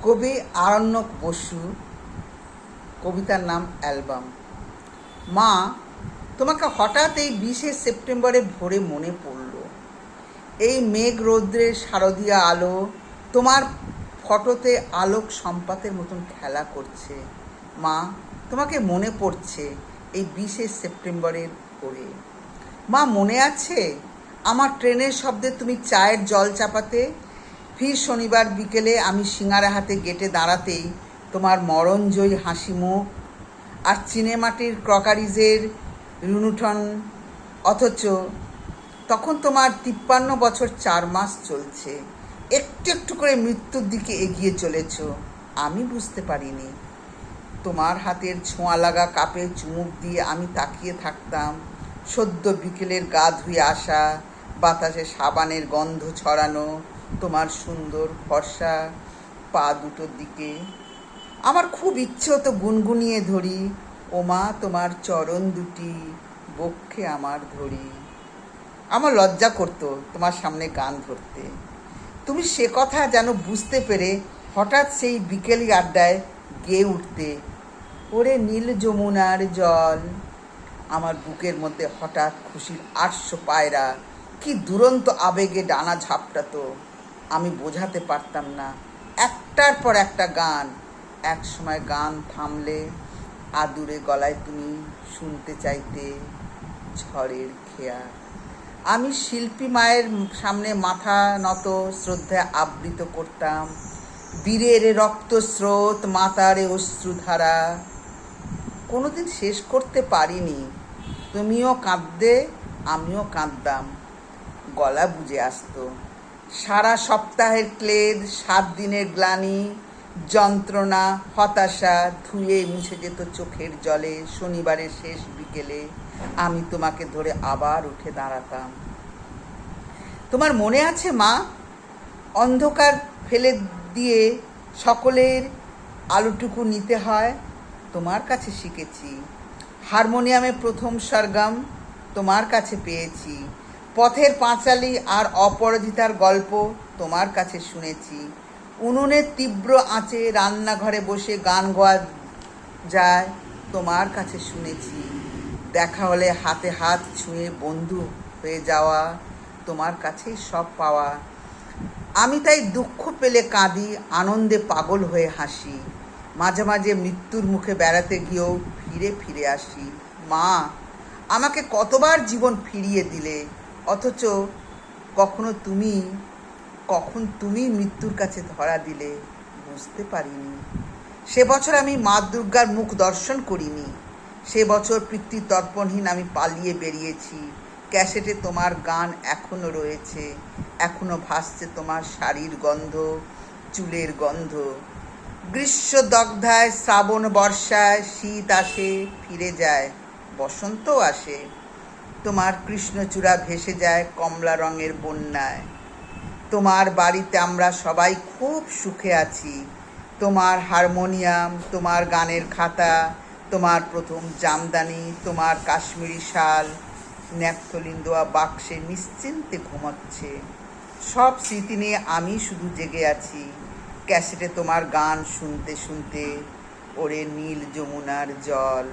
কবি আরণ্যক বসু, কবিতার নাম অ্যালবাম। মা, তোমাকে হঠাৎ এই 20শে সেপ্টেম্বরে ভোরে মনে পড়ল। এই মেঘ রৌদ্রের শারদীয় আলো তোমার ফটোতে আলোক সম্পাতের মতন খেলা করছে। মা, তোমাকে মনে পড়ছে এই 20শে সেপ্টেম্বরের ভোরে। মা, মনে আছে আমার ট্রেনের শব্দে তুমি চায়ের জল চাপাতে, ফির শনিবার বিকেলে আমি সিঙারা হাতে গেটে দাঁড়াতেই তোমার মরণজয়ী হাসি মুখ আর চিনেমাটির ক্রকারিজের রুনুঠন। অথচ তখন তোমার 53 বছর 4 মাস চলছে। একটু একটু করে মৃত্যুর দিকে এগিয়ে চলেছ। আমি বুঝতে পারিনি। তোমার হাতের ছোঁয়া লাগা কাপে চুমুক দিয়ে আমি তাকিয়ে থাকতাম। সদ্য বিকেলের গা ধুয়ে আসা, বাতাসে সাবানের গন্ধ ছড়ানো তোমার সুন্দর ফর্সা পা দুটোর দিকে। আমার খুব ইচ্ছে হতো গুনগুনিয়ে ধরি, ও মা তোমার চরণ দুটি বক্ষে আমার ধরি। আমার লজ্জা করতো তোমার সামনে গান ধরতে। তুমি সে কথা যেন বুঝতে পেরে হঠাৎ সেই বিকেলি আড্ডায় গেয়ে উঠতে, ওরে নীল যমুনার জল। আমার বুকের মধ্যে হঠাৎ খুশির আটশ পায়রা কি দুরন্ত আবেগে ডানা ঝাপটাতো। আমি বোঝাতে পারতাম না। একটার পর একটা গান। এক সময় গান থামলে আদুরে গলায় তুমি শুনতে চাইতে ঝড়ের খেয়া। আমি শিল্পী মায়ের সামনে মাথা নত শ্রদ্ধায় আবৃত করতাম, বীরের রক্তস্রোত, মাতারে অশ্রুধারা। কোনোদিন শেষ করতে পারিনি। তুমিও কাঁদতে, আমিও কাঁদতাম। গলা বুঝে আসতো। সারা সপ্তাহের ক্লেদ, 7 দিনের গ্লানি, যন্ত্রণা, হতাশা ধুয়ে মুছে যেত চোখের জলে। শনিবারের শেষ বিকেলে আমি তোমাকে ধরে আবার উঠে দাঁড়াতাম। তোমার মনে আছে মা, অন্ধকার ফেলে দিয়ে সকলের আলোটুকু নিতে হয়? তোমার কাছে শিখেছি। হারমোনিয়ামে প্রথম সরগম তোমার কাছে পেয়েছি। পথের পাঁচালী আর অপরাজিতার গল্প তোমার কাছে শুনেছি। উনুনের তীব্র আঁচে রান্নাঘরে বসে গান গাওয়া যায় তোমার কাছে শুনেছি। দেখা হলে হাতে হাত ছুঁয়ে বন্ধু হয়ে যাওয়া তোমার কাছেই সব পাওয়া। আমি তাই দুঃখ পেলে কাঁদি, আনন্দে পাগল হয়ে হাসি। মাঝে মাঝে মৃত্যুর মুখে বেড়াতে গিয়েও ফিরে ফিরে আসি। মা, আমাকে কতবার জীবন ফিরিয়ে দিলে, অথচ কখন তুমি মৃত্যুর কাছে ধরা দিলে বুঝতে পারিনি। সে বছর আমি মা দুর্গার মুখ দর্শন করিনি। সে বছর পিতৃতর্পণহীন আমি পালিয়ে বেরিয়েছি। ক্যাসেটে তোমার গান এখনো রয়েছে। এখনো ভাসছে তোমার শাড়ির গন্ধ, চুলের গন্ধ। গ্রীষ্ম দগ্ধায়, শ্রাবণ বর্ষায়, শীত আসে ফিরে যায়, বসন্তও আসে। তোমার কৃষ্ণচূড়া ভেসে যায় কমলা রঙের বন্যায়। তোমার বাড়িতে আমরা সবাই খুব সুখে আছি। তোমার হারমোনিয়াম, তোমার গানের খাতা, তোমার প্রথম জামদানি, তোমার কাশ্মীরি শাল ন্যাপথলিন দেওয়া বাক্সে নিশ্চিন্তে ঘুমাচ্ছে। সব স্মৃতি নিয়ে আমি শুধু জেগে আছি, ক্যাসেটে তোমার গান শুনতে শুনতে, ওরে নীল যমুনার জল।